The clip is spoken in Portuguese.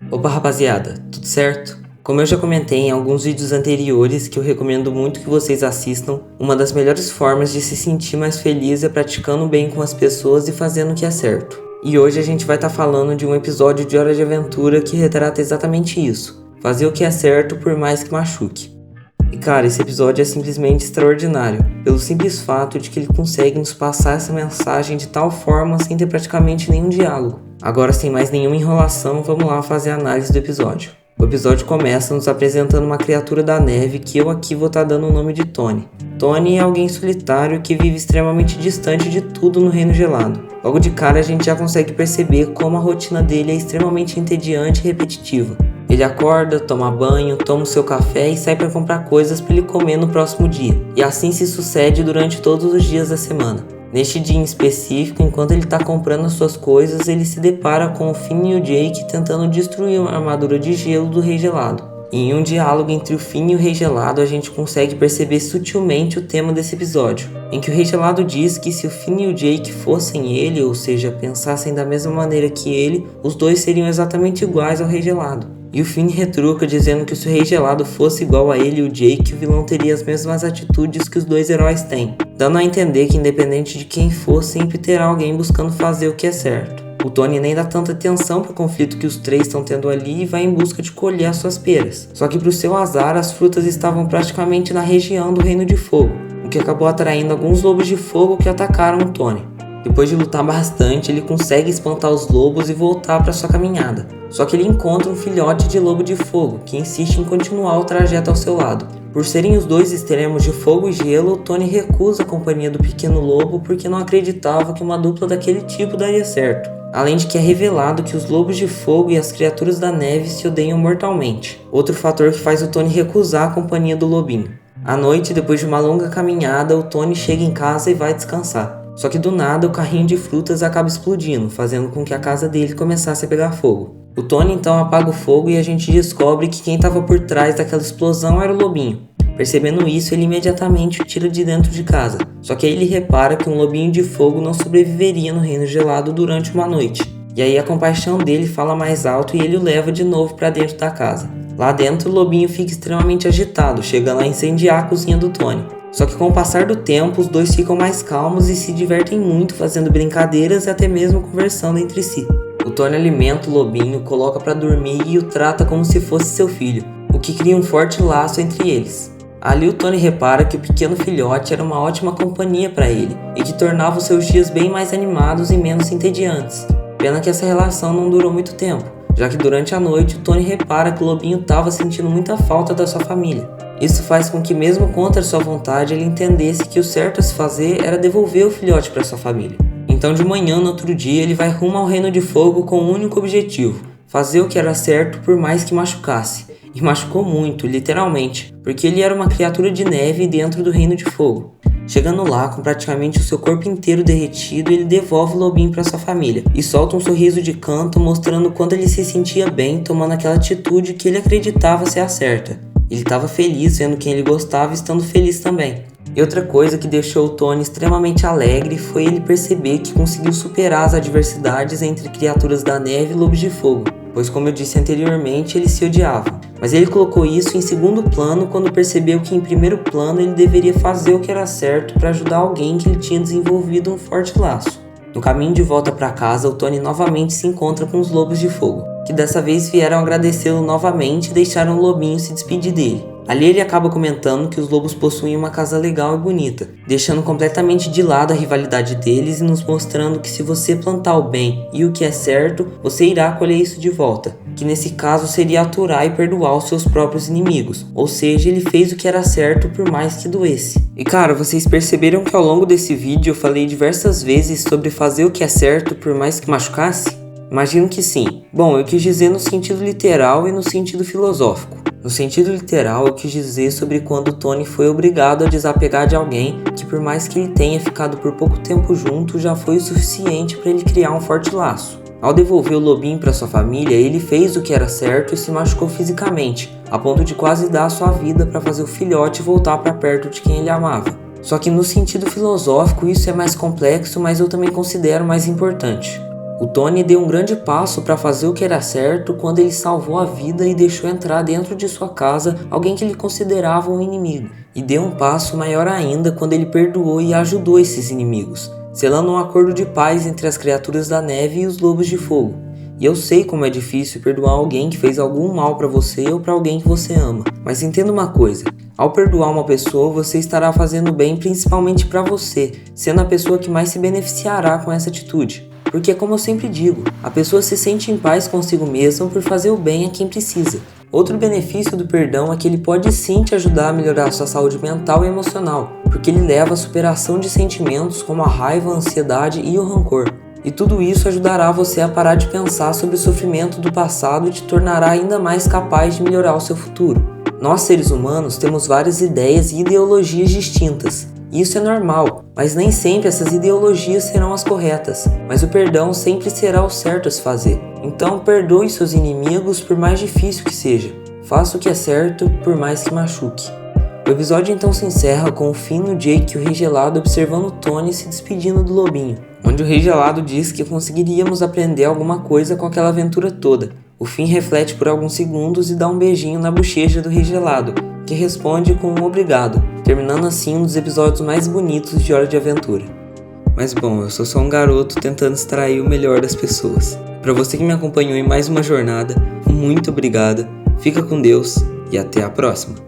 Opa rapaziada, tudo certo? Como eu já comentei em alguns vídeos anteriores que eu recomendo muito que vocês assistam, uma das melhores formas de se sentir mais feliz é praticando bem com as pessoas e fazendo o que é certo. E hoje a gente vai estar falando de um episódio de Hora de Aventura que retrata exatamente isso, fazer o que é certo por mais que machuque. E cara, esse episódio é simplesmente extraordinário, pelo simples fato de que ele consegue nos passar essa mensagem de tal forma sem ter praticamente nenhum diálogo. Agora, sem mais nenhuma enrolação, vamos lá fazer a análise do episódio. O episódio começa nos apresentando uma criatura da neve que eu aqui vou estar dando o nome de Tony. Tony é alguém solitário que vive extremamente distante de tudo no Reino Gelado. Logo de cara a gente já consegue perceber como a rotina dele é extremamente entediante e repetitiva. Ele acorda, toma banho, toma o seu café e sai para comprar coisas para ele comer no próximo dia. E assim se sucede durante todos os dias da semana. Neste dia em específico, enquanto ele está comprando as suas coisas, ele se depara com o Finn e o Jake tentando destruir a armadura de gelo do Rei Gelado. E em um diálogo entre o Finn e o Rei Gelado, a gente consegue perceber sutilmente o tema desse episódio, em que o Rei Gelado diz que se o Finn e o Jake fossem ele, ou seja, pensassem da mesma maneira que ele, os dois seriam exatamente iguais ao Rei Gelado. E o Finn retruca dizendo que se o Rei Gelado fosse igual a ele e o Jake, o vilão teria as mesmas atitudes que os dois heróis têm, dando a entender que independente de quem for, sempre terá alguém buscando fazer o que é certo. O Tony nem dá tanta atenção para o conflito que os três estão tendo ali e vai em busca de colher as suas peras. Só que para o seu azar, as frutas estavam praticamente na região do Reino de Fogo, o que acabou atraindo alguns lobos de fogo que atacaram o Tony. Depois de lutar bastante, ele consegue espantar os lobos e voltar para sua caminhada. Só que ele encontra um filhote de lobo de fogo, que insiste em continuar o trajeto ao seu lado. Por serem os dois extremos de fogo e gelo, Tony recusa a companhia do pequeno lobo porque não acreditava que uma dupla daquele tipo daria certo. Além de que é revelado que os lobos de fogo e as criaturas da neve se odeiam mortalmente. Outro fator que faz o Tony recusar a companhia do lobinho. À noite, depois de uma longa caminhada, o Tony chega em casa e vai descansar. Só que do nada o carrinho de frutas acaba explodindo, fazendo com que a casa dele começasse a pegar fogo. O Tony então apaga o fogo e a gente descobre que quem estava por trás daquela explosão era o lobinho. Percebendo isso, ele imediatamente o tira de dentro de casa. Só que aí ele repara que um lobinho de fogo não sobreviveria no Reino Gelado durante uma noite. E aí a compaixão dele fala mais alto e ele o leva de novo para dentro da casa. Lá dentro o lobinho fica extremamente agitado, chegando a incendiar a cozinha do Tony. Só que com o passar do tempo, os dois ficam mais calmos e se divertem muito fazendo brincadeiras e até mesmo conversando entre si. O Tony alimenta o lobinho, coloca para dormir e o trata como se fosse seu filho, o que cria um forte laço entre eles. Ali o Tony repara que o pequeno filhote era uma ótima companhia para ele e que tornava os seus dias bem mais animados e menos entediantes. Pena que essa relação não durou muito tempo, já que durante a noite o Tony repara que o lobinho estava sentindo muita falta da sua família. Isso faz com que, mesmo contra sua vontade, ele entendesse que o certo a se fazer era devolver o filhote para sua família. Então de manhã, no outro dia, ele vai rumo ao Reino de Fogo com um único objetivo: fazer o que era certo por mais que machucasse. E machucou muito, literalmente, porque ele era uma criatura de neve dentro do Reino de Fogo. Chegando lá, com praticamente o seu corpo inteiro derretido, ele devolve o lobinho para sua família e solta um sorriso de canto, mostrando quanto ele se sentia bem tomando aquela atitude que ele acreditava ser a certa. Ele estava feliz vendo quem ele gostava estando feliz também. E outra coisa que deixou o Tony extremamente alegre foi ele perceber que conseguiu superar as adversidades entre criaturas da neve e lobos de fogo, pois como eu disse anteriormente, eles se odiavam. Mas ele colocou isso em segundo plano quando percebeu que em primeiro plano ele deveria fazer o que era certo para ajudar alguém que ele tinha desenvolvido um forte laço. No caminho de volta para casa, o Tony novamente se encontra com os lobos de fogo, que dessa vez vieram agradecê-lo novamente e deixaram o lobinho se despedir dele. Ali ele acaba comentando que os lobos possuem uma casa legal e bonita, deixando completamente de lado a rivalidade deles e nos mostrando que se você plantar o bem e o que é certo, você irá colher isso de volta, que nesse caso seria aturar e perdoar os seus próprios inimigos, ou seja, ele fez o que era certo por mais que doesse. E cara, vocês perceberam que ao longo desse vídeo eu falei diversas vezes sobre fazer o que é certo por mais que machucasse? Imagino que sim. Bom, eu quis dizer no sentido literal e no sentido filosófico. No sentido literal, eu quis dizer sobre quando Tony foi obrigado a desapegar de alguém que, por mais que ele tenha ficado por pouco tempo junto, já foi o suficiente para ele criar um forte laço. Ao devolver o lobinho para sua família, ele fez o que era certo e se machucou fisicamente, a ponto de quase dar a sua vida para fazer o filhote voltar para perto de quem ele amava. Só que no sentido filosófico isso é mais complexo, mas eu também considero mais importante. O Tony deu um grande passo para fazer o que era certo quando ele salvou a vida e deixou entrar dentro de sua casa alguém que ele considerava um inimigo. E deu um passo maior ainda quando ele perdoou e ajudou esses inimigos, selando um acordo de paz entre as criaturas da neve e os lobos de fogo. E eu sei como é difícil perdoar alguém que fez algum mal para você ou para alguém que você ama. Mas entenda uma coisa, ao perdoar uma pessoa, você estará fazendo bem principalmente para você, sendo a pessoa que mais se beneficiará com essa atitude. Porque, como eu sempre digo, a pessoa se sente em paz consigo mesma por fazer o bem a quem precisa. Outro benefício do perdão é que ele pode sim te ajudar a melhorar sua saúde mental e emocional, porque ele leva à superação de sentimentos como a raiva, a ansiedade e o rancor. E tudo isso ajudará você a parar de pensar sobre o sofrimento do passado e te tornará ainda mais capaz de melhorar o seu futuro. Nós, seres humanos, temos várias ideias e ideologias distintas. Isso é normal, mas nem sempre essas ideologias serão as corretas, mas o perdão sempre será o certo a se fazer. Então perdoe seus inimigos por mais difícil que seja. Faça o que é certo, por mais que machuque. O episódio então se encerra com o Finn no Jake e o Rei Gelado observando Tony se despedindo do lobinho, onde o Rei Gelado diz que conseguiríamos aprender alguma coisa com aquela aventura toda. O Finn reflete por alguns segundos e dá um beijinho na bochecha do Rei Gelado, que responde com um obrigado, terminando assim um dos episódios mais bonitos de Hora de Aventura. Mas bom, eu sou só um garoto tentando extrair o melhor das pessoas. Para você que me acompanhou em mais uma jornada, muito obrigado, fica com Deus e até a próxima!